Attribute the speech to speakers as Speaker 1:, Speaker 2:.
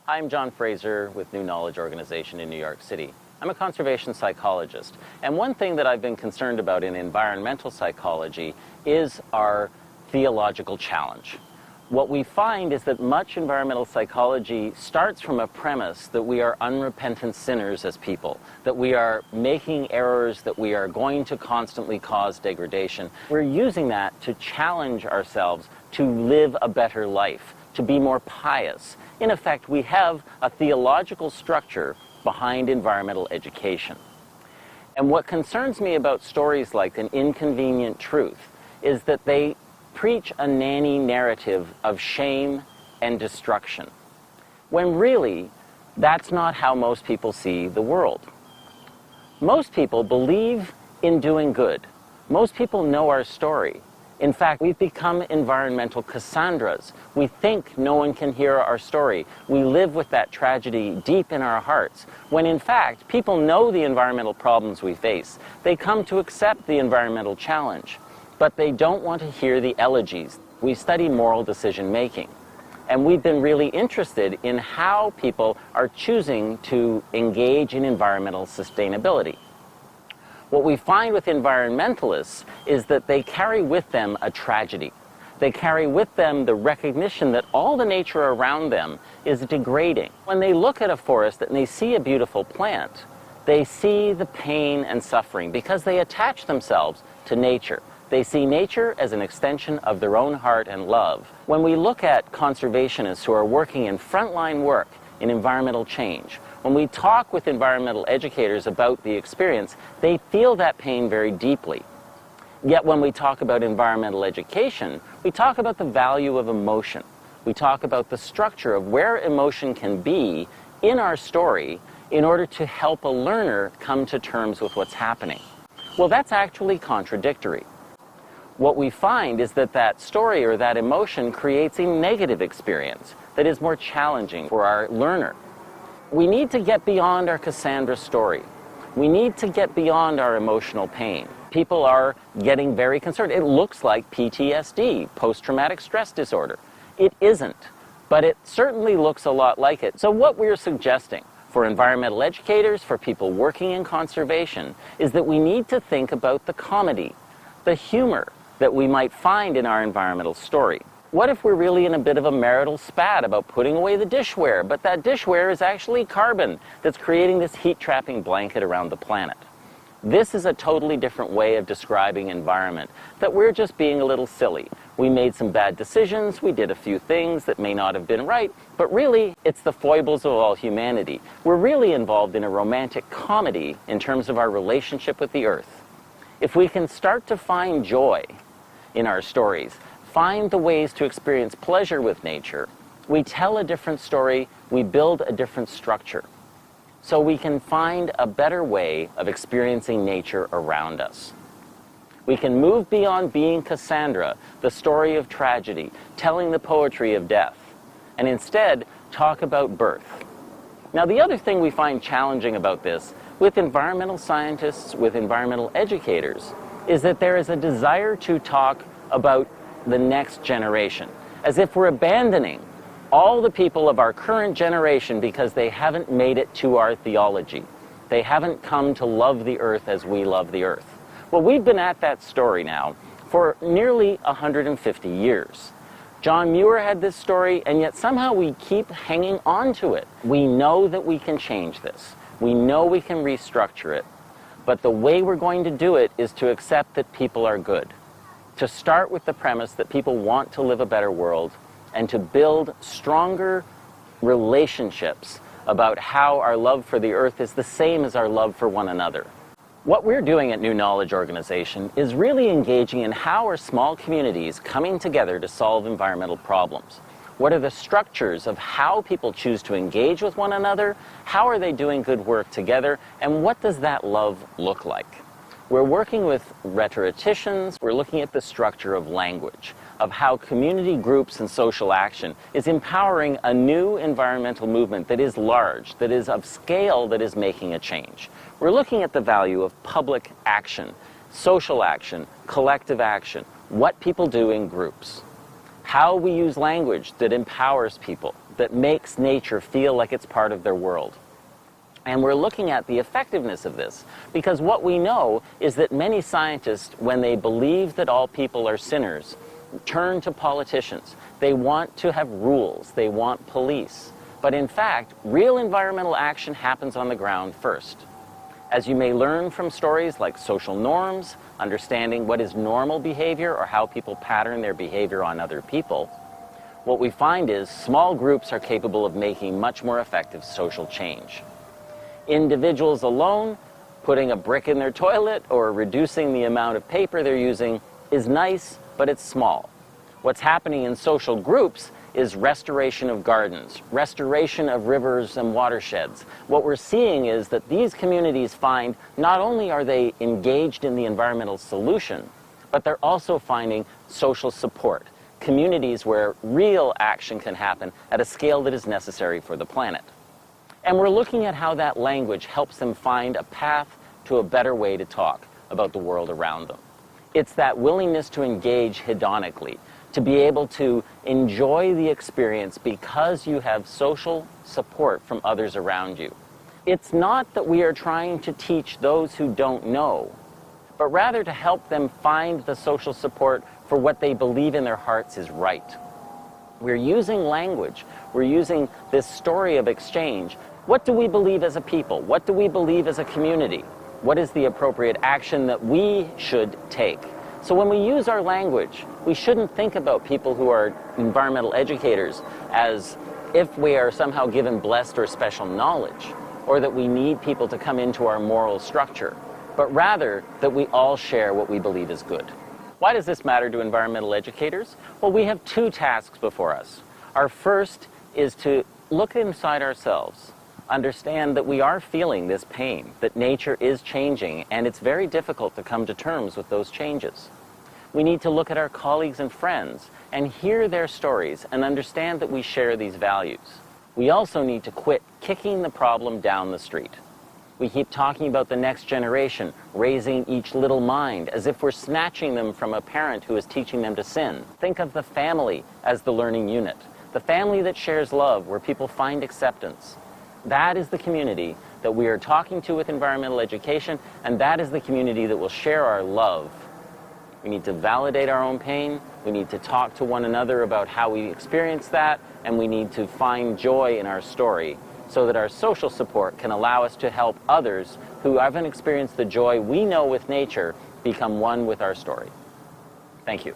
Speaker 1: Hi, I'm John Fraser with New Knowledge Organization in New York City. I'm a conservation psychologist, and one thing that I've been concerned about in environmental psychology is our theological challenge. What we find is that much environmental psychology starts from a premise that we are unrepentant sinners as people, that we are making errors, that we are going to constantly cause degradation. We're using that to challenge ourselves to live a better life, to be more pious. In effect, we have a theological structure behind environmental education. And what concerns me about stories like An Inconvenient Truth is that they preach a nanny narrative of shame and destruction, when really, that's not how most people see the world. Most people believe in doing good. Most people know our story. In fact, we've become environmental Cassandras. We think no one can hear our story. We live with that tragedy deep in our hearts, when in fact, people know the environmental problems we face. They come to accept the environmental challenge, but they don't want to hear the elegies. We study moral decision making, and we've been really interested in how people are choosing to engage in environmental sustainability. What we find with environmentalists is that they carry with them a tragedy. They carry with them the recognition that all the nature around them is degrading. When they look at a forest and they see a beautiful plant, they see the pain and suffering because they attach themselves to nature. They see nature as an extension of their own heart and love. When we look at conservationists who are working in frontline work in environmental change, when we talk with environmental educators about the experience, they feel that pain very deeply. Yet when we talk about environmental education, we talk about the value of emotion. We talk about the structure of where emotion can be in our story in order to help a learner come to terms with what's happening. Well, that's actually contradictory. What we find is that that story or that emotion creates a negative experience that is more challenging for our learner. We need to get beyond our Cassandra story. We need to get beyond our emotional pain. People are getting very concerned. It looks like PTSD, post-traumatic stress disorder. It isn't, but it certainly looks a lot like it. So what we're suggesting for environmental educators, for people working in conservation, is that we need to think about the comedy, the humor that we might find in our environmental story. What if we're really in a bit of a marital spat about putting away the dishware, but that dishware is actually carbon that's creating this heat-trapping blanket around the planet? This is a totally different way of describing environment, that we're just being a little silly. We made some bad decisions, we did a few things that may not have been right, but really, it's the foibles of all humanity. We're really involved in a romantic comedy in terms of our relationship with the earth. If we can start to find joy in our stories, find the ways to experience pleasure with nature, we tell a different story, we build a different structure. So we can find a better way of experiencing nature around us. We can move beyond being Cassandra, the story of tragedy, telling the poetry of death, and instead talk about birth. Now, the other thing we find challenging about this, with environmental scientists, with environmental educators, is that there is a desire to talk about the next generation, as if we're abandoning all the people of our current generation because they haven't made it to our theology. They haven't come to love the earth as we love the earth. Well, we've been at that story now for nearly 150 years. John Muir had this story, and yet somehow we keep hanging on to it. We know that we can change this. We know we can restructure it. But the way we're going to do it is to accept that people are good, to start with the premise that people want to live a better world, and to build stronger relationships about how our love for the earth is the same as our love for one another. What we're doing at New Knowledge Organization is really engaging in how are small communities coming together to solve environmental problems. What are the structures of how people choose to engage with one another? How are they doing good work together? And what does that love look like? We're working with rhetoricians. We're looking at the structure of language, of how community groups and social action is empowering a new environmental movement that is large, that is of scale, that is making a change. We're looking at the value of public action, social action, collective action, what people do in groups, how we use language that empowers people, that makes nature feel like it's part of their world. And we're looking at the effectiveness of this, because what we know is that many scientists, when they believe that all people are sinners, turn to politicians. They want to have rules. They want police. But in fact, real environmental action happens on the ground first. As you may learn from stories like social norms, understanding what is normal behavior or how people pattern their behavior on other people, what we find is small groups are capable of making much more effective social change. Individuals alone, putting a brick in their toilet or reducing the amount of paper they're using is nice, but it's small. What's happening in social groups is restoration of gardens, restoration of rivers and watersheds. What we're seeing is that these communities find not only are they engaged in the environmental solution, but they're also finding social support, communities where real action can happen at a scale that is necessary for the planet. And we're looking at how that language helps them find a path to a better way to talk about the world around them. It's that willingness to engage hedonically, to be able to enjoy the experience because you have social support from others around you. It's not that we are trying to teach those who don't know, but rather to help them find the social support for what they believe in their hearts is right. We're using language. We're using this story of exchange. What do we believe as a people? What do we believe as a community? What is the appropriate action that we should take? So when we use our language, we shouldn't think about people who are environmental educators as if we are somehow given blessed or special knowledge, or that we need people to come into our moral structure, but rather that we all share what we believe is good. Why does this matter to environmental educators? Well, we have two tasks before us. Our first is to look inside ourselves, understand that we are feeling this pain, that nature is changing, and it's very difficult to come to terms with those changes. We need to look at our colleagues and friends and hear their stories and understand that we share these values. We also need to quit kicking the problem down the street. We keep talking about the next generation, raising each little mind, as if we're snatching them from a parent who is teaching them to sin. Think of the family as the learning unit, the family that shares love, where people find acceptance. That is the community that we are talking to with environmental education, and that is the community that will share our love. We need to validate our own pain, we need to talk to one another about how we experience that, and we need to find joy in our story so that our social support can allow us to help others who haven't experienced the joy we know with nature become one with our story. Thank you.